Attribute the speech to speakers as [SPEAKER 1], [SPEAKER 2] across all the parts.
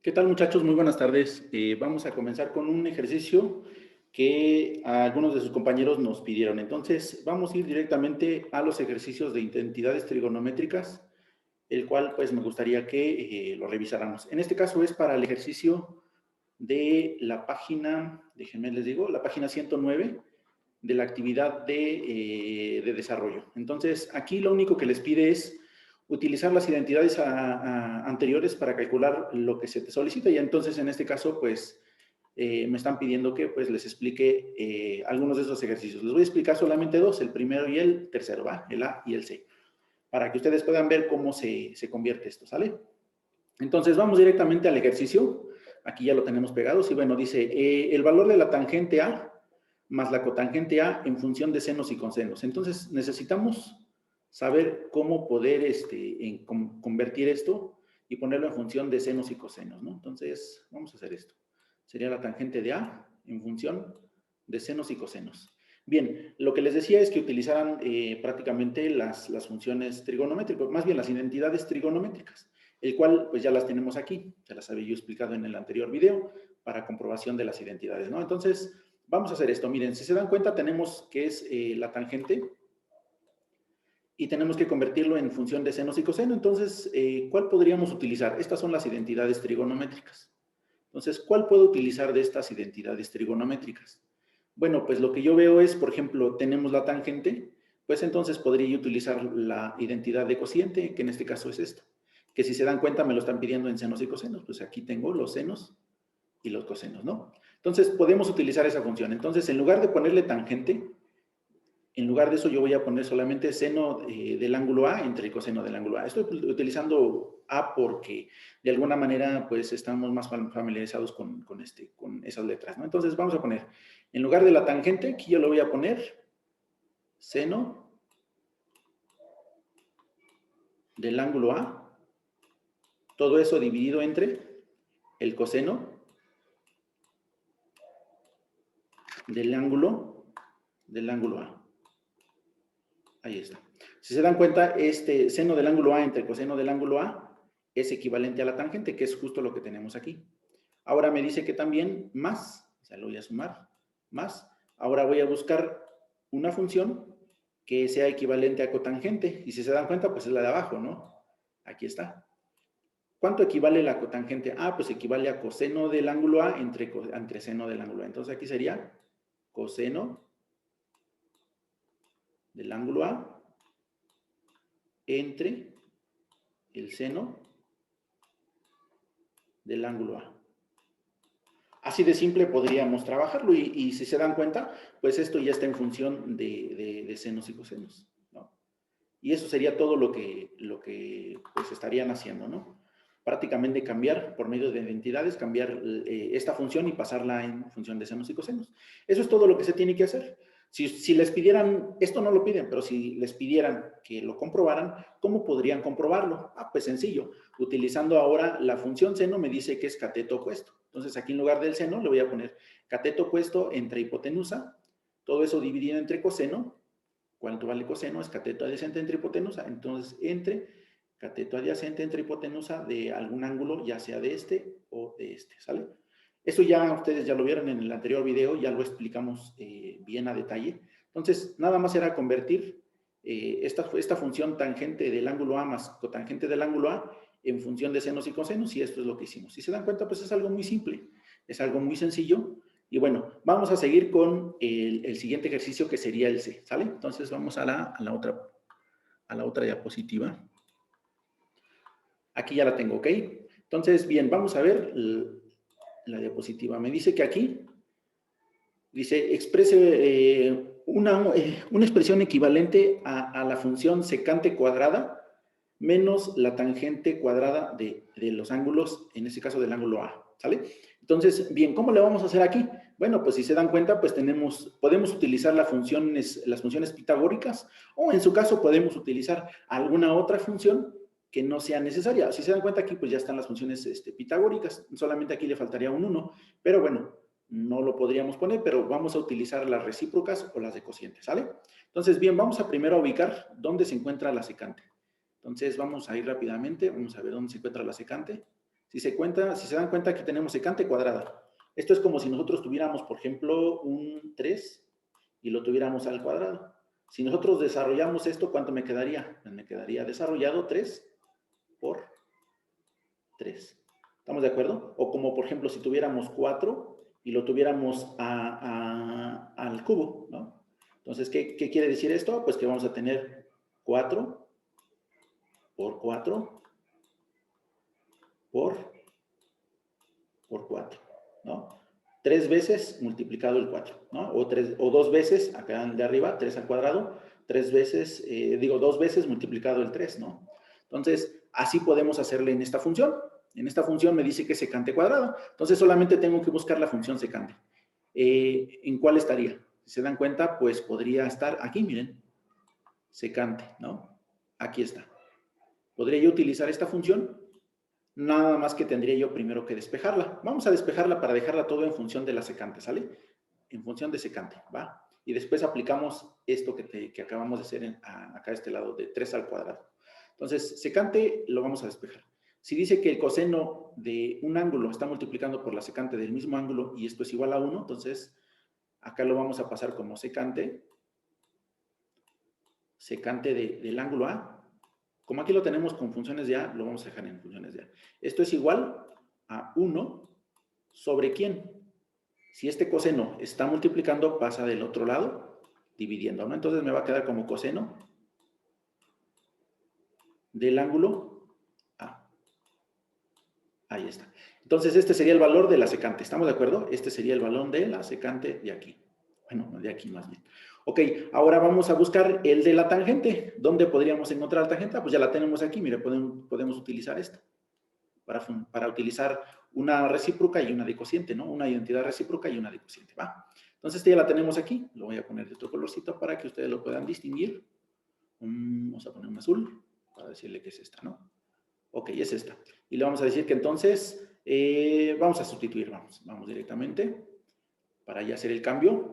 [SPEAKER 1] ¿Qué tal, muchachos? Muy buenas tardes. Vamos a comenzar con un ejercicio que algunos de sus compañeros nos pidieron. Entonces, vamos a ir directamente a los ejercicios de identidades trigonométricas, el cual pues me gustaría que lo revisáramos. En este caso es para el ejercicio de la página, déjenme les digo, la página 109 de la actividad de desarrollo. Entonces, aquí lo único que les pide es utilizar las identidades anteriores para calcular lo que se te solicita, y entonces en este caso, pues, me están pidiendo que pues les explique algunos de esos ejercicios. Les voy a explicar solamente dos, el primero y el tercero, ¿va? El A y el C, para que ustedes puedan ver cómo se convierte esto, ¿sale? Entonces, vamos directamente al ejercicio. Aquí ya lo tenemos pegado. Sí, bueno, dice, el valor de la tangente A más la cotangente A en función de senos y cosenos. Entonces, necesitamos saber cómo poder convertir esto y ponerlo en función de senos y cosenos, ¿no? Entonces, vamos a hacer esto. Sería la tangente de A en función de senos y cosenos. Bien, lo que les decía es que utilizaran prácticamente las funciones trigonométricas, más bien las identidades trigonométricas, el cual pues ya las tenemos aquí, se las había yo explicado en el anterior video, para comprobación de las identidades, ¿no? Entonces, vamos a hacer esto. Miren, si se dan cuenta, tenemos que es la tangente y tenemos que convertirlo en función de senos y coseno. Entonces, ¿cuál podríamos utilizar? Estas son las identidades trigonométricas. Entonces, ¿cuál puedo utilizar de estas identidades trigonométricas? Bueno, pues lo que yo veo es, por ejemplo, tenemos la tangente, pues entonces podría yo utilizar la identidad de cociente, que en este caso es esto, que si se dan cuenta me lo están pidiendo en senos y cosenos, pues aquí tengo los senos y los cosenos, ¿no? Entonces, podemos utilizar esa función. Entonces, en lugar de ponerle tangente, en lugar de eso yo voy a poner solamente seno del ángulo A entre el coseno del ángulo A. Estoy utilizando A porque de alguna manera pues estamos más familiarizados con esas letras, ¿no? Entonces vamos a poner, en lugar de la tangente, aquí yo le voy a poner seno del ángulo A, todo eso dividido entre el coseno del ángulo A. Ahí está. Si se dan cuenta, este seno del ángulo A entre coseno del ángulo A es equivalente a la tangente, que es justo lo que tenemos aquí. Ahora me dice que también más, o sea, lo voy a sumar, más. Ahora voy a buscar una función que sea equivalente a cotangente. Y si se dan cuenta, pues es la de abajo, ¿no? Aquí está. ¿Cuánto equivale la cotangente? Ah, pues equivale a coseno del ángulo A entre seno del ángulo A. Entonces aquí sería coseno del ángulo A entre el seno del ángulo A. Así de simple podríamos trabajarlo y si se dan cuenta, pues esto ya está en función de senos y cosenos, ¿no? Y eso sería todo lo que pues estarían haciendo, ¿no? Prácticamente cambiar por medio de identidades, cambiar esta función y pasarla en función de senos y cosenos. Eso es todo lo que se tiene que hacer. Si les pidieran, esto no lo piden, pero si les pidieran que lo comprobaran, ¿cómo podrían comprobarlo? Ah, pues sencillo, utilizando ahora la función seno me dice que es cateto opuesto. Entonces aquí en lugar del seno le voy a poner cateto opuesto entre hipotenusa, todo eso dividido entre coseno. ¿Cuánto vale coseno? Es cateto adyacente entre hipotenusa. Entonces, entre cateto adyacente entre hipotenusa de algún ángulo, ya sea de este o de este, ¿sale? Eso ya ustedes ya lo vieron en el anterior video, ya lo explicamos bien a detalle. Entonces, nada más era convertir esta función tangente del ángulo A más cotangente del ángulo A en función de senos y cosenos, y esto es lo que hicimos. Si se dan cuenta, pues es algo muy simple, es algo muy sencillo. Y bueno, vamos a seguir con el siguiente ejercicio, que sería el C, ¿sale? Entonces vamos a la otra diapositiva. Aquí ya la tengo, ¿ok? Entonces, bien, vamos a ver la diapositiva. Me dice que aquí, dice, exprese una expresión equivalente a la función secante cuadrada menos la tangente cuadrada de los ángulos, en este caso del ángulo A, ¿sale? Entonces, bien, ¿cómo le vamos a hacer aquí? Bueno, pues si se dan cuenta, pues podemos utilizar las funciones pitagóricas, o en su caso podemos utilizar alguna otra función que no sea necesaria. Si se dan cuenta aquí, pues ya están las funciones pitagóricas, solamente aquí le faltaría un 1, pero bueno, no lo podríamos poner, pero vamos a utilizar las recíprocas o las de cociente, ¿sale? Entonces, bien, vamos a primero ubicar dónde se encuentra la secante. Entonces, vamos a ir rápidamente, vamos a ver dónde se encuentra la secante. Si se dan cuenta, aquí tenemos secante cuadrada. Esto es como si nosotros tuviéramos, por ejemplo, un 3 y lo tuviéramos al cuadrado. Si nosotros desarrollamos esto, ¿cuánto me quedaría? Pues me quedaría desarrollado 3 por 3. ¿Estamos de acuerdo? O como, por ejemplo, si tuviéramos 4 y lo tuviéramos al cubo, ¿no? Entonces, ¿qué quiere decir esto? Pues que vamos a tener 4 por 4 por 4, ¿no? 3 veces multiplicado el 4, ¿no? O 2 veces, acá de arriba, 3 al cuadrado, 3 veces, 2 veces multiplicado el 3, ¿no? Entonces, así podemos hacerle en esta función. En esta función me dice que es secante cuadrado. Entonces, solamente tengo que buscar la función secante. ¿En cuál estaría? Si se dan cuenta, pues podría estar aquí, miren, secante, ¿no? Aquí está. ¿Podría yo utilizar esta función? Nada más que tendría yo primero que despejarla. Vamos a despejarla para dejarla todo en función de la secante, ¿sale? En función de secante, ¿va? Y después aplicamos esto que acabamos de hacer acá a este lado, de 3 al cuadrado. Entonces, secante lo vamos a despejar. Si dice que el coseno de un ángulo está multiplicando por la secante del mismo ángulo y esto es igual a 1, entonces acá lo vamos a pasar como secante del ángulo A. Como aquí lo tenemos con funciones de A, lo vamos a dejar en funciones de A. Esto es igual a 1 sobre ¿quién? Si este coseno está multiplicando, pasa del otro lado, dividiendo, ¿no? Entonces me va a quedar como coseno del ángulo A. Ahí está. Entonces este sería el valor de la secante, ¿estamos de acuerdo? Este sería el valor de la secante de aquí. Bueno, de aquí más bien. Ok, ahora vamos a buscar el de la tangente. ¿Dónde podríamos encontrar la tangente? Pues ya la tenemos aquí, mire, podemos utilizar esta. Para utilizar una recíproca y una decociente, ¿no? Una identidad recíproca y una decociente, ¿va? Entonces, esta ya la tenemos aquí. Lo voy a poner de otro colorcito para que ustedes lo puedan distinguir. Vamos a poner un azul para decirle que es esta, ¿no? Ok, es esta. Y le vamos a decir que entonces vamos a sustituir, vamos directamente para ya hacer el cambio.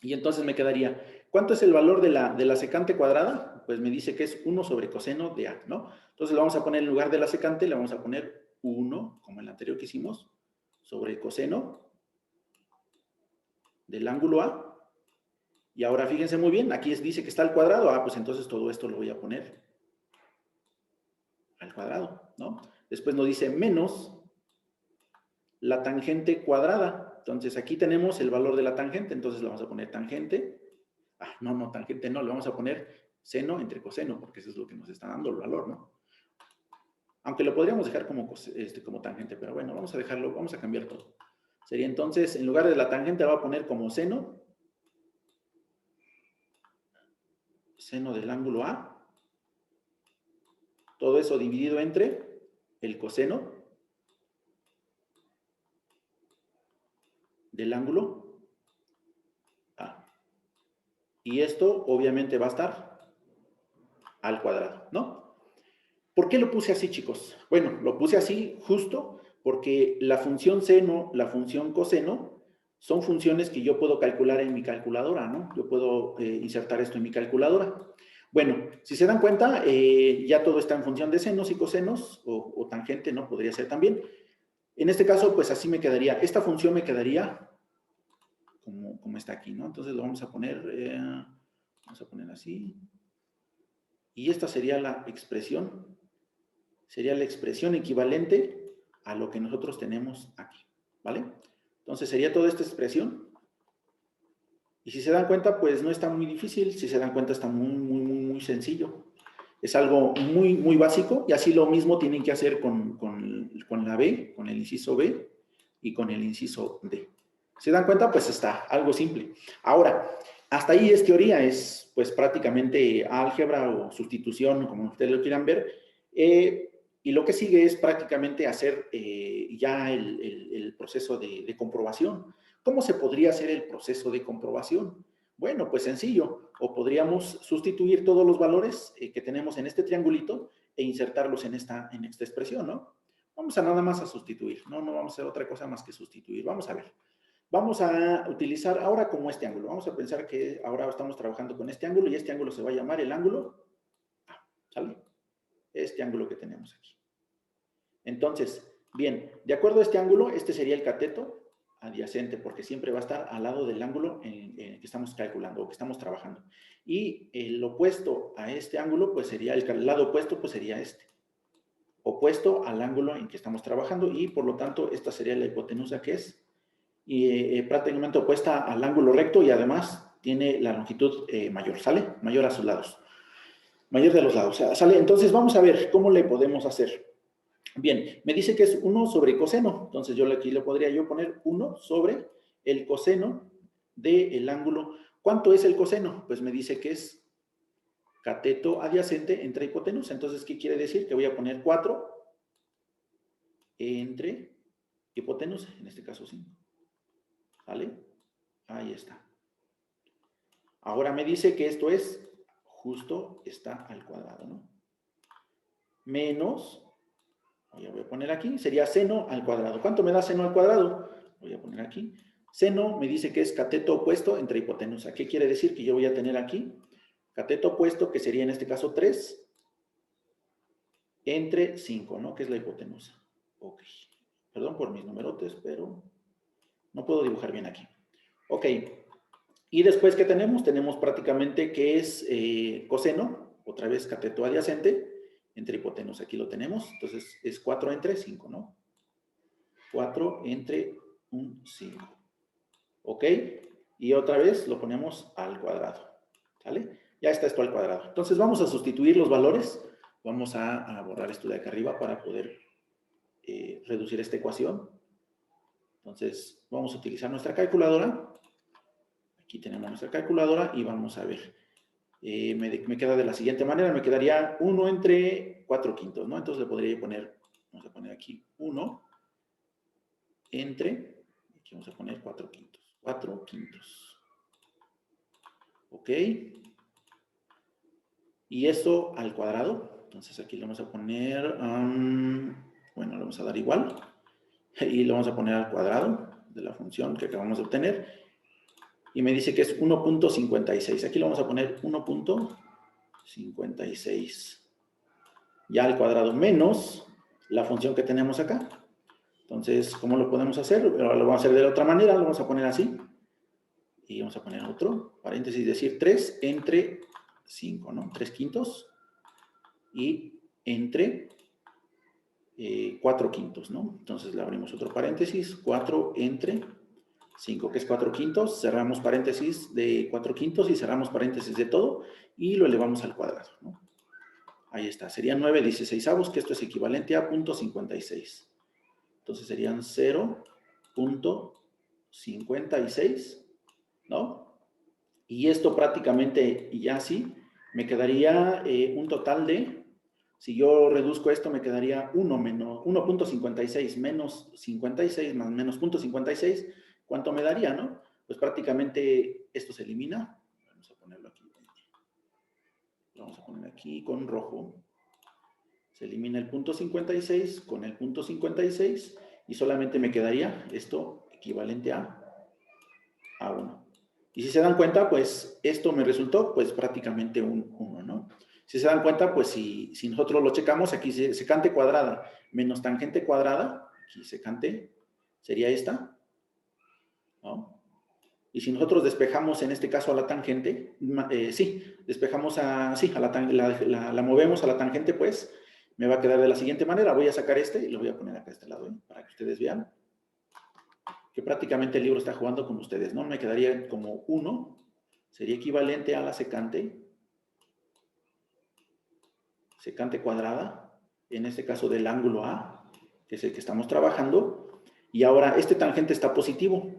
[SPEAKER 1] Y entonces me quedaría, ¿cuánto es el valor de la secante cuadrada? Pues me dice que es 1 sobre coseno de A, ¿no? Entonces lo vamos a poner en lugar de la secante, le vamos a poner 1, como el anterior que hicimos, sobre el coseno del ángulo A. Y ahora fíjense muy bien, aquí dice que está al cuadrado. Pues entonces todo esto lo voy a poner al cuadrado, ¿no? Después nos dice menos la tangente cuadrada. Entonces aquí tenemos el valor de la tangente, entonces le vamos a poner tangente. No, tangente no, le vamos a poner seno entre coseno, porque eso es lo que nos está dando el valor, ¿no? Aunque lo podríamos dejar como tangente, pero bueno, vamos a dejarlo, vamos a cambiar todo. Sería entonces, en lugar de la tangente, la voy a poner como seno del ángulo A. Todo eso dividido entre el coseno del ángulo A. Y esto obviamente va a estar al cuadrado, ¿no? ¿Por qué lo puse así, chicos? Bueno, lo puse así justo porque la función seno, la función coseno, son funciones que yo puedo calcular en mi calculadora, ¿no? Yo puedo insertar esto en mi calculadora. Bueno, si se dan cuenta, ya todo está en función de senos y cosenos, o tangente, ¿no? Podría ser también. En este caso, pues así me quedaría. Esta función me quedaría como está aquí, ¿no? Entonces lo vamos a poner así. Y esta sería la expresión equivalente a lo que nosotros tenemos aquí, ¿vale? Entonces sería toda esta expresión. Y si se dan cuenta, pues no está muy difícil. Si se dan cuenta, está muy sencillo. Es algo muy básico. Y así lo mismo tienen que hacer con la B, con el inciso B y con el inciso D. ¿Se dan cuenta? Pues está algo simple. Ahora, hasta ahí es teoría, es pues prácticamente álgebra o sustitución, como ustedes lo quieran ver. Y lo que sigue es prácticamente hacer ya el proceso de comprobación. ¿Cómo se podría hacer el proceso de comprobación? Bueno, pues sencillo. O podríamos sustituir todos los valores que tenemos en este triangulito e insertarlos en esta expresión, ¿no? Vamos a nada más a sustituir. No vamos a hacer otra cosa más que sustituir. Vamos a ver. Vamos a utilizar ahora como este ángulo. Vamos a pensar que ahora estamos trabajando con este ángulo y este ángulo se va a llamar el ángulo A, ¿sale? Este ángulo que tenemos aquí. Entonces, Bien, de acuerdo a este ángulo, este sería el cateto adyacente, porque siempre va a estar al lado del ángulo en el que estamos calculando o que estamos trabajando. Y el opuesto a este ángulo, pues sería, el lado opuesto, pues sería este. Opuesto al ángulo en que estamos trabajando y, por lo tanto, esta sería la hipotenusa que es prácticamente opuesta al ángulo recto y además tiene la longitud mayor, ¿sale? Mayor a sus lados. Mayor de los lados, ¿sale? Entonces, vamos a ver cómo le podemos hacer. Bien, me dice que es 1 sobre coseno, entonces yo aquí le podría yo poner 1 sobre el coseno del ángulo. ¿Cuánto es el coseno? Pues me dice que es cateto adyacente entre hipotenusa. Entonces, ¿qué quiere decir? Que voy a poner 4 entre hipotenusa, en este caso 5. ¿Vale? Ahí está. Ahora me dice que esto es justo está al cuadrado, ¿no? Menos, voy a poner aquí, sería seno al cuadrado. ¿Cuánto me da seno al cuadrado? Voy a poner aquí. Seno me dice que es cateto opuesto entre hipotenusa. ¿Qué quiere decir? Que yo voy a tener aquí cateto opuesto, que sería en este caso 3, entre 5, ¿no? Que es la hipotenusa. Ok. Perdón por mis numerotes, pero no puedo dibujar bien aquí. Ok. Y después, ¿qué tenemos? Tenemos prácticamente que es coseno, otra vez cateto adyacente, entre hipotenusa. Aquí lo tenemos. Entonces, es 4 entre 5, ¿no? 4 entre un 5. ¿Ok? Y otra vez lo ponemos al cuadrado. ¿Sale? Ya está esto al cuadrado. Entonces, vamos a sustituir los valores. Vamos a borrar esto de acá arriba para poder reducir esta ecuación. Entonces, vamos a utilizar nuestra calculadora. Aquí tenemos nuestra calculadora y vamos a ver. Me queda de la siguiente manera, me quedaría 1 entre 4 quintos, ¿no? Entonces le podría poner, vamos a poner aquí 1 entre, aquí vamos a poner 4 quintos. 4 quintos. ¿Ok? Y esto al cuadrado. Entonces aquí le vamos a poner, bueno, le vamos a dar igual. Y le vamos a poner al cuadrado de la función que acabamos de obtener. Y me dice que es 1.56. Aquí lo vamos a poner 1.56. Ya al cuadrado menos la función que tenemos acá. Entonces, ¿cómo lo podemos hacer? Ahora lo vamos a hacer de la otra manera. Lo vamos a poner así. Y vamos a poner otro paréntesis, decir 3 entre 5, ¿no? 3 quintos. Y entre 4 quintos, ¿no? Entonces le abrimos otro paréntesis. 4 entre 5, que es 4 quintos, cerramos paréntesis de 4 quintos y cerramos paréntesis de todo y lo elevamos al cuadrado, ¿no? Ahí está, serían 9/16, que esto es equivalente a 0.56. Entonces serían 0.56, ¿no? Y esto prácticamente ya así me quedaría un total de, si yo reduzco esto, me quedaría 1.56 menos 56 más menos 0.56. ¿Cuánto me daría, no? Pues prácticamente esto se elimina. Vamos a ponerlo aquí. Lo vamos a poner aquí con rojo. Se elimina el 0.56 con el 0.56 y solamente me quedaría esto equivalente a 1. Y si se dan cuenta, pues esto me resultó pues prácticamente un 1, ¿no? Si se dan cuenta, pues si nosotros lo checamos, aquí secante cuadrada menos tangente cuadrada, aquí secante sería esta, ¿no? Y si nosotros despejamos en este caso a la tangente, despejamos la movemos a la tangente, pues me va a quedar de la siguiente manera. Voy a sacar este y lo voy a poner acá a este lado, para que ustedes vean que prácticamente el libro está jugando con ustedes, ¿no? Me quedaría como 1, sería equivalente a la secante cuadrada, en este caso del ángulo A, que es el que estamos trabajando, y ahora este tangente está positivo.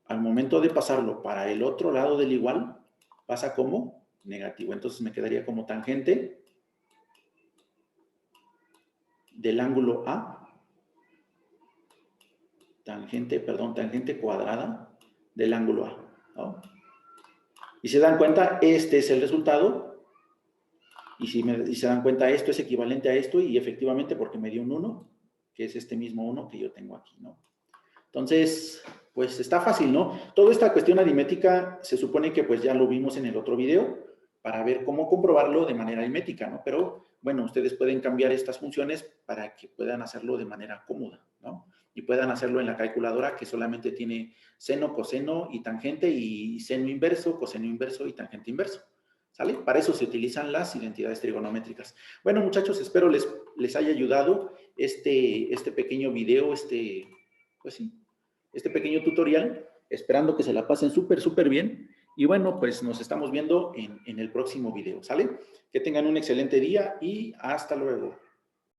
[SPEAKER 1] Al momento de pasarlo para el otro lado del igual, pasa como negativo. Entonces me quedaría como tangente del ángulo A, tangente cuadrada del ángulo A, ¿no? Y se dan cuenta, este es el resultado. Y si se dan cuenta, esto es equivalente a esto, y efectivamente porque me dio un 1, que es este mismo 1 que yo tengo aquí, ¿no? Entonces, pues está fácil, ¿no? Toda esta cuestión aritmética se supone que pues ya lo vimos en el otro video, para ver cómo comprobarlo de manera aritmética, ¿no? Pero, bueno, ustedes pueden cambiar estas funciones para que puedan hacerlo de manera cómoda, ¿no? Y puedan hacerlo en la calculadora que solamente tiene seno, coseno y tangente, y seno inverso, coseno inverso y tangente inverso. ¿Sale? Para eso se utilizan las identidades trigonométricas. Bueno, muchachos, espero les haya ayudado este pequeño video, pues sí, este pequeño tutorial, esperando que se la pasen súper bien. Y bueno, pues nos estamos viendo en el próximo video, ¿sale? Que tengan un excelente día y hasta luego.